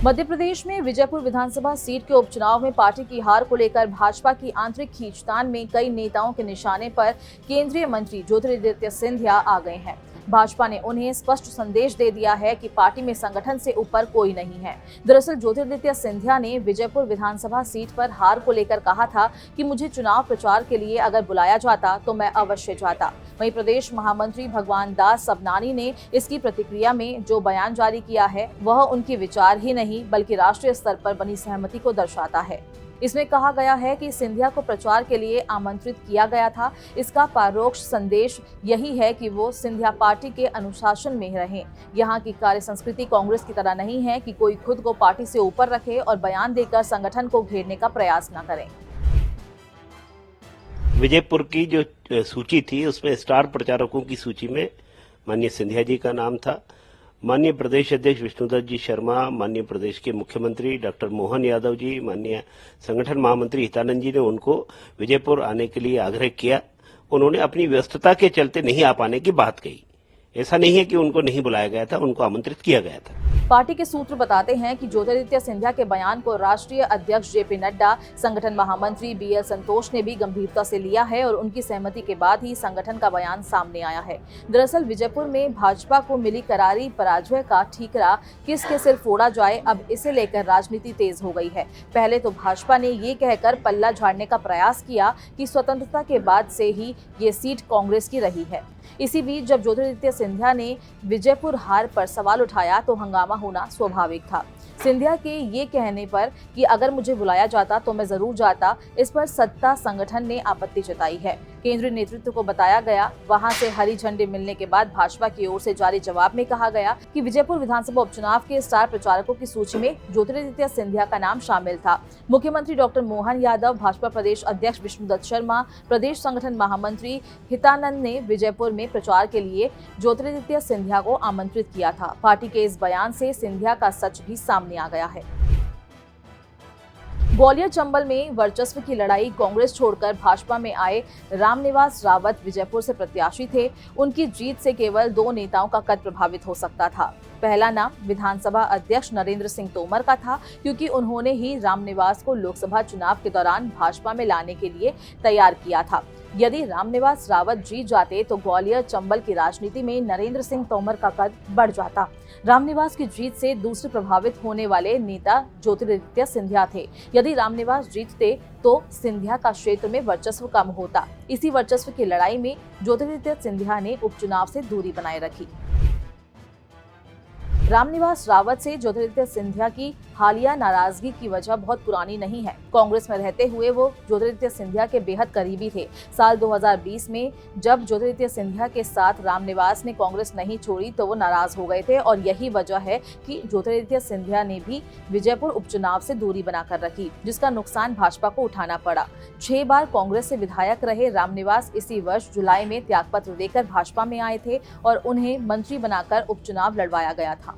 मध्य प्रदेश में विजयपुर विधानसभा सीट के उपचुनाव में पार्टी की हार को लेकर भाजपा की आंतरिक खींचतान में कई नेताओं के निशाने पर केंद्रीय मंत्री ज्योतिरादित्य सिंधिया आ गए हैं। भाजपा ने उन्हें स्पष्ट संदेश दे दिया है कि पार्टी में संगठन से ऊपर कोई नहीं है। दरअसल ज्योतिरादित्य सिंधिया ने विजयपुर विधानसभा सीट पर हार को लेकर कहा था कि मुझे चुनाव प्रचार के लिए अगर बुलाया जाता तो मैं अवश्य जाता। वहीं प्रदेश महामंत्री भगवान दास सबनानी ने इसकी प्रतिक्रिया में जो बयान जारी किया है वह उनके विचार ही नहीं बल्कि राष्ट्रीय स्तर पर बनी सहमति को दर्शाता है। इसमें कहा गया है कि सिंधिया को प्रचार के लिए आमंत्रित किया गया था। इसका परोक्ष संदेश यही है कि वो सिंधिया पार्टी के अनुशासन में रहें। यहाँ की कार्य संस्कृति कांग्रेस की तरह नहीं है कि कोई खुद को पार्टी से ऊपर रखे और बयान देकर संगठन को घेरने का प्रयास न करें। विजयपुर की जो सूची थी उसमें स्टार प्रचारकों की सूची में माननीय सिंधिया जी का नाम था। माननीय प्रदेश अध्यक्ष विष्णुदत्त जी शर्मा, माननीय प्रदेश के मुख्यमंत्री डॉक्टर मोहन यादव जी, माननीय संगठन महामंत्री हितानंद जी ने उनको विजयपुर आने के लिए आग्रह किया। उन्होंने अपनी व्यस्तता के चलते नहीं आ पाने की बात कही। ऐसा नहीं है कि उनको नहीं बुलाया गया था, उनको आमंत्रित किया गया था। पार्टी के सूत्र बताते हैं कि ज्योतिरादित्य सिंधिया के बयान को राष्ट्रीय अध्यक्ष जेपी नड्डा, संगठन महामंत्री बीएल संतोष ने भी गंभीरता से लिया है और उनकी सहमति के बाद ही संगठन का बयान सामने आया है। दरअसल विजयपुर में भाजपा को मिली करारी पराजय का ठीकरा किसके सिर फोड़ा जाए, अब इसे लेकर राजनीति तेज हो गई है। पहले तो भाजपा ने ये कहकर पल्ला झाड़ने का प्रयास किया कि स्वतंत्रता के बाद से ही ये सीट कांग्रेस की रही है। इसी बीच जब ज्योतिरादित्य सिंधिया ने विजयपुर हार पर सवाल उठाया तो हंगामा होना स्वाभाविक था। सिंधिया के ये कहने पर कि अगर मुझे बुलाया जाता तो मैं जरूर जाता, इस पर सत्ता संगठन ने आपत्ति जताई है। केंद्रीय नेतृत्व को बताया गया। वहां से हरी झंडी मिलने के बाद भाजपा की ओर से जारी जवाब में कहा गया कि विजयपुर विधानसभा उपचुनाव के स्टार प्रचारकों की सूची में ज्योतिरादित्य सिंधिया का नाम शामिल था। मुख्यमंत्री डॉक्टर मोहन यादव, भाजपा प्रदेश अध्यक्ष विष्णुदत्त शर्मा, प्रदेश संगठन महामंत्री हितानंद ने विजयपुर में प्रचार के लिए ज्योतिरादित्य सिंधिया को आमंत्रित किया था। पार्टी के इस बयान से सिंधिया का सच भी सामने आ गया है। ग्वालियर चंबल में वर्चस्व की लड़ाई कांग्रेस छोड़कर भाजपा में आए रामनिवास रावत विजयपुर से प्रत्याशी थे। उनकी जीत से केवल दो नेताओं का कद प्रभावित हो सकता था। पहला नाम विधानसभा अध्यक्ष नरेंद्र सिंह तोमर का था, क्योंकि उन्होंने ही रामनिवास को लोकसभा चुनाव के दौरान भाजपा में लाने के लिए तैयार किया था। यदि रामनिवास रावत जीत जाते तो ग्वालियर चंबल की राजनीति में नरेंद्र सिंह तोमर का कद बढ़ जाता। रामनिवास की जीत से दूसरे प्रभावित होने वाले नेता ज्योतिरादित्य सिंधिया थे। यदि रामनिवास जीतते तो सिंधिया का क्षेत्र में वर्चस्व कम होता। इसी वर्चस्व की लड़ाई में ज्योतिरादित्य सिंधिया ने उपचुनाव से दूरी बनाए रखी। रामनिवास रावत से ज्योतिरादित्य सिंधिया की हालिया नाराजगी की वजह बहुत पुरानी नहीं है। कांग्रेस में रहते हुए वो ज्योतिरादित्य सिंधिया के बेहद करीबी थे। साल 2020 में जब ज्योतिरादित्य सिंधिया के साथ रामनिवास ने कांग्रेस नहीं छोड़ी तो वो नाराज हो गए थे और यही वजह है कि ज्योतिरादित्य सिंधिया ने भी विजयपुर उपचुनाव से दूरी बनाकर रखी, जिसका नुकसान भाजपा को उठाना पड़ा। 6 बार कांग्रेस से विधायक रहे रामनिवास इसी वर्ष जुलाई में त्यागपत्र देकर भाजपा में आए थे और उन्हें मंत्री बनाकर उपचुनाव लड़वाया गया था।